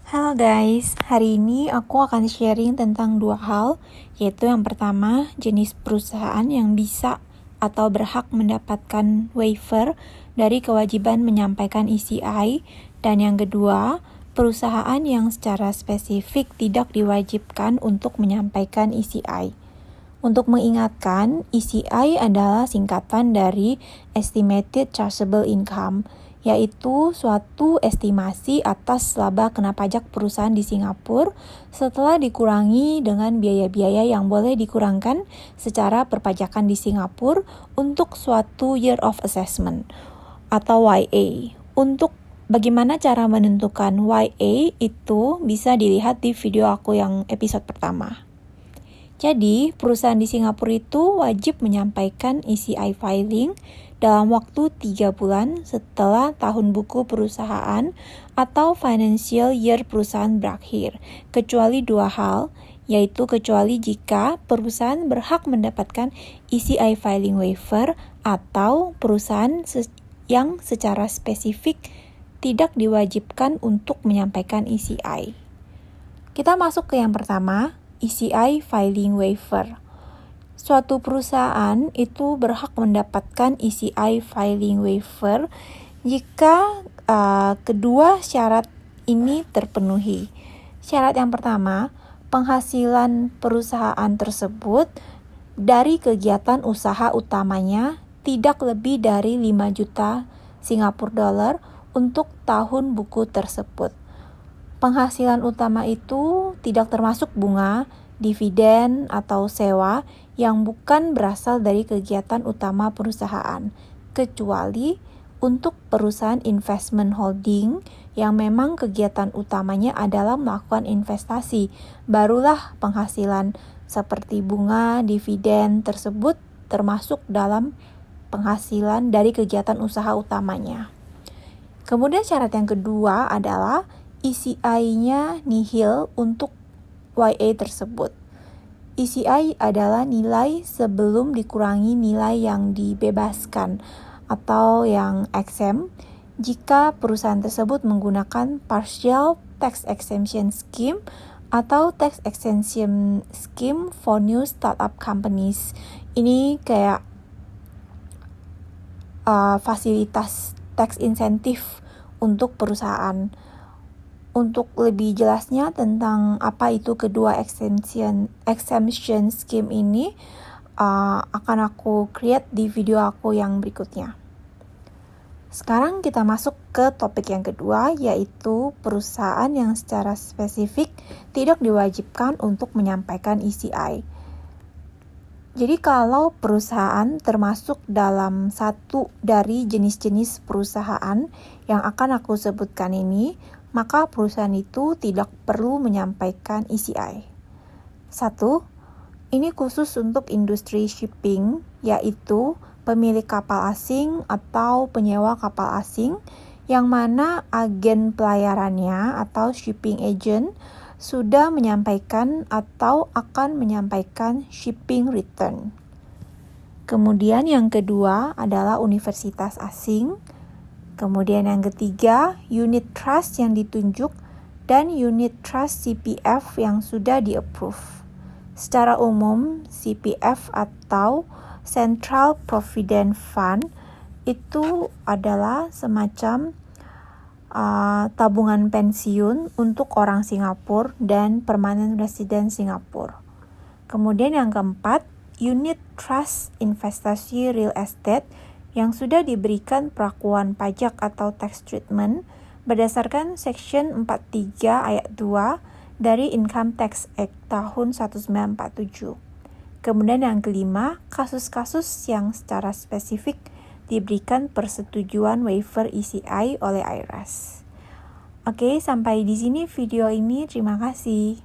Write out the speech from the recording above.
Halo guys, hari ini aku akan sharing tentang dua hal, yaitu yang pertama, jenis perusahaan yang bisa atau berhak mendapatkan waiver dari kewajiban menyampaikan ECI, dan yang kedua, perusahaan yang secara spesifik tidak diwajibkan untuk menyampaikan ECI. Untuk mengingatkan, ECI adalah singkatan dari Estimated Chargeable Income, yaitu suatu estimasi atas laba kena pajak perusahaan di Singapura setelah dikurangi dengan biaya-biaya yang boleh dikurangkan secara perpajakan di Singapura untuk suatu Year of Assessment atau YA. Untuk bagaimana cara menentukan YA itu bisa dilihat di video aku yang episode pertama. Jadi, perusahaan di Singapura itu wajib menyampaikan ECI filing dalam waktu 3 bulan setelah tahun buku perusahaan atau financial year perusahaan berakhir, kecuali dua hal, yaitu kecuali jika perusahaan berhak mendapatkan ECI filing waiver atau perusahaan yang secara spesifik tidak diwajibkan untuk menyampaikan ECI. Kita masuk ke yang pertama, ECI filing waiver. Suatu perusahaan itu berhak mendapatkan ECI filing waiver jika kedua syarat ini terpenuhi. Syarat yang pertama, penghasilan perusahaan tersebut dari kegiatan usaha utamanya tidak lebih dari 5 juta Singapura dollar untuk tahun buku tersebut. Penghasilan utama itu tidak termasuk bunga, dividen, atau sewa yang bukan berasal dari kegiatan utama perusahaan, kecuali untuk perusahaan investment holding yang memang kegiatan utamanya adalah melakukan investasi, barulah penghasilan seperti bunga, dividen tersebut termasuk dalam penghasilan dari kegiatan usaha utamanya. Kemudian syarat yang kedua adalah ECI-nya nihil untuk YA tersebut. ECI adalah nilai sebelum dikurangi nilai yang dibebaskan atau yang exempt jika perusahaan tersebut menggunakan partial tax exemption scheme atau tax exemption scheme for new startup companies. Ini kayak fasilitas tax insentif untuk perusahaan. Untuk lebih jelasnya tentang apa itu kedua exemption scheme ini, akan aku create di video aku yang berikutnya. Sekarang kita masuk ke topik yang kedua, yaitu perusahaan yang secara spesifik tidak diwajibkan untuk menyampaikan ECI. Jadi kalau perusahaan termasuk dalam satu dari jenis-jenis perusahaan yang akan aku sebutkan ini, maka perusahaan itu tidak perlu menyampaikan ECI. 1. Ini khusus untuk industri shipping, yaitu pemilik kapal asing atau penyewa kapal asing, yang mana agen pelayarannya atau shipping agent sudah menyampaikan atau akan menyampaikan shipping return. Kemudian yang kedua adalah universitas asing. Kemudian yang ketiga, unit trust yang ditunjuk dan unit trust CPF yang sudah di-approve. Secara umum, CPF atau Central Provident Fund itu adalah semacam tabungan pensiun untuk orang Singapura dan permanent resident Singapura. Kemudian yang keempat, unit trust investasi real estate yang sudah diberikan perlakuan pajak atau tax treatment berdasarkan Section 43 ayat 2 dari Income Tax Act tahun 1947. Kemudian yang kelima, kasus-kasus yang secara spesifik diberikan persetujuan waiver ECI oleh IRAS. Oke, sampai di sini video ini. Terima kasih.